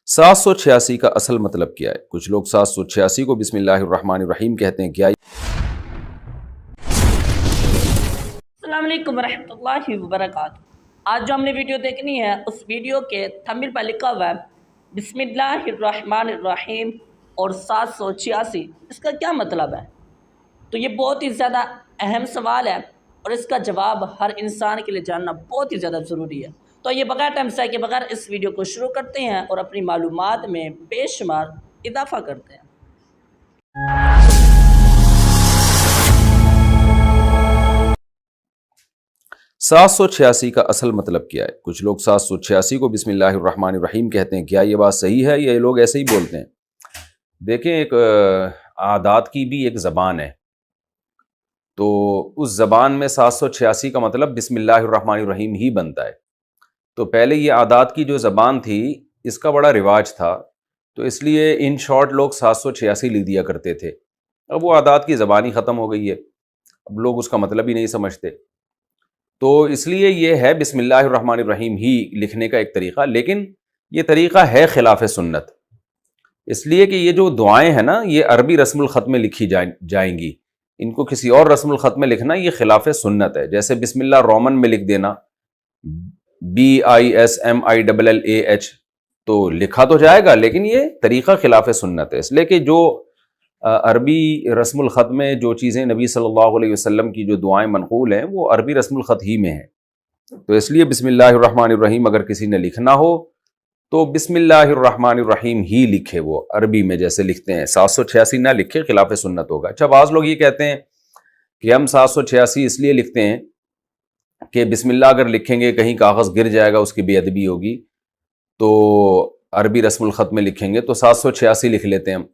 786 کا اصل مطلب کیا ہے؟ کچھ لوگ 786 کو بسم اللہ الرحمن الرحیم کہتے ہیں. کیا السلام علیکم ورحمۃ اللہ وبرکاتہ. آج جو ہم نے ویڈیو دیکھنی ہے اس ویڈیو کے تھمبنیل پر لکھا ہوا ہے بسم اللہ الرحمن الرحیم اور 786. اس کا کیا مطلب ہے؟ تو یہ بہت ہی زیادہ اہم سوال ہے اور اس کا جواب ہر انسان کے لیے جاننا بہت ہی زیادہ ضروری ہے. تو یہ بغیر ٹائم ضائع کے بغیر اس ویڈیو کو شروع کرتے ہیں اور اپنی معلومات میں بے شمار اضافہ کرتے ہیں. 786 کا اصل مطلب کیا ہے؟ کچھ لوگ 786 کو بسم اللہ الرحمن الرحیم کہتے ہیں. کیا یہ بات صحیح ہے یا یہ لوگ ایسے ہی بولتے ہیں؟ دیکھیں، ایک عادات کی بھی ایک زبان ہے، تو اس زبان میں 786 کا مطلب بسم اللہ الرحمن الرحیم ہی بنتا ہے. تو پہلے یہ عادات کی جو زبان تھی اس کا بڑا رواج تھا، تو اس لیے ان شارٹ لوگ 786 لکھ دیا کرتے تھے. اب وہ عادات کی زبان ہی ختم ہو گئی ہے، اب لوگ اس کا مطلب ہی نہیں سمجھتے. تو اس لیے یہ ہے بسم اللہ الرحمن الرحیم ہی لکھنے کا ایک طریقہ، لیکن یہ طریقہ ہے خلاف سنت، اس لیے کہ یہ جو دعائیں ہیں نا یہ عربی رسم الخط میں لکھی جائیں گی. ان کو کسی اور رسم الخط میں لکھنا یہ خلاف سنت ہے. جیسے بسم اللہ رومن میں لکھ دینا BISMILLAH تو لکھا تو جائے گا لیکن یہ طریقہ خلاف سنت ہے، اس لیے کہ جو عربی رسم الخط میں جو چیزیں نبی صلی اللہ علیہ وسلم کی جو دعائیں منقول ہیں وہ عربی رسم الخط ہی میں ہیں. تو اس لیے بسم اللہ الرحمن الرحیم اگر کسی نے لکھنا ہو تو بسم اللہ الرحمن الرحیم ہی لکھے، وہ عربی میں جیسے لکھتے ہیں. 786 نہ لکھے، خلاف سنت ہوگا. اچھا، بعض لوگ یہ کہتے ہیں کہ ہم 786 اس لیے لکھتے ہیں کہ بسم اللہ اگر لکھیں گے کہیں کاغذ گر جائے گا، اس کی بے ادبی ہوگی، تو عربی رسم الخط میں لکھیں گے تو 786 لکھ لیتے ہیں ہم.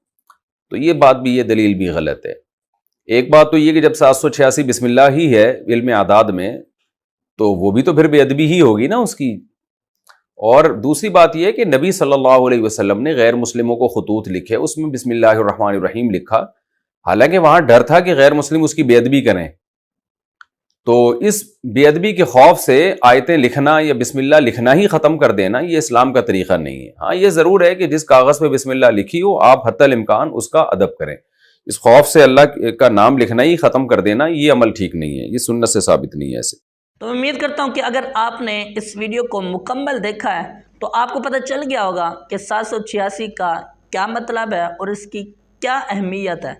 تو یہ بات بھی، یہ دلیل بھی غلط ہے. ایک بات تو یہ کہ جب 786 بسم اللہ ہی ہے علم اعداد میں تو وہ بھی تو پھر بے ادبی ہی ہوگی نا اس کی. اور دوسری بات یہ ہے کہ نبی صلی اللہ علیہ وسلم نے غیر مسلموں کو خطوط لکھے، اس میں بسم اللہ الرحمن الرحیم لکھا، حالانکہ وہاں ڈر تھا کہ غیر مسلم اس کی بے ادبی کریں. تو اس بے ادبی کے خوف سے آیتیں لکھنا یا بسم اللہ لکھنا ہی ختم کر دینا یہ اسلام کا طریقہ نہیں ہے. ہاں، یہ ضرور ہے کہ جس کاغذ پہ بسم اللہ لکھی ہو آپ حتی الامکان اس کا ادب کریں. اس خوف سے اللہ کا نام لکھنا ہی ختم کر دینا یہ عمل ٹھیک نہیں ہے، یہ سنت سے ثابت نہیں ہے ایسے. تو امید کرتا ہوں کہ اگر آپ نے اس ویڈیو کو مکمل دیکھا ہے تو آپ کو پتہ چل گیا ہوگا کہ 786 کا کیا مطلب ہے اور اس کی کیا اہمیت ہے.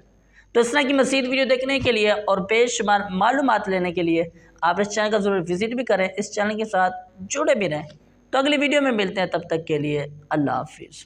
تو اس طرح کی مزید ویڈیو دیکھنے کے لیے اور بے شمار معلومات لینے کے لیے آپ اس چینل کا ضرور وزٹ بھی کریں، اس چینل کے ساتھ جڑے بھی رہیں. تو اگلی ویڈیو میں ملتے ہیں، تب تک کے لیے اللہ حافظ.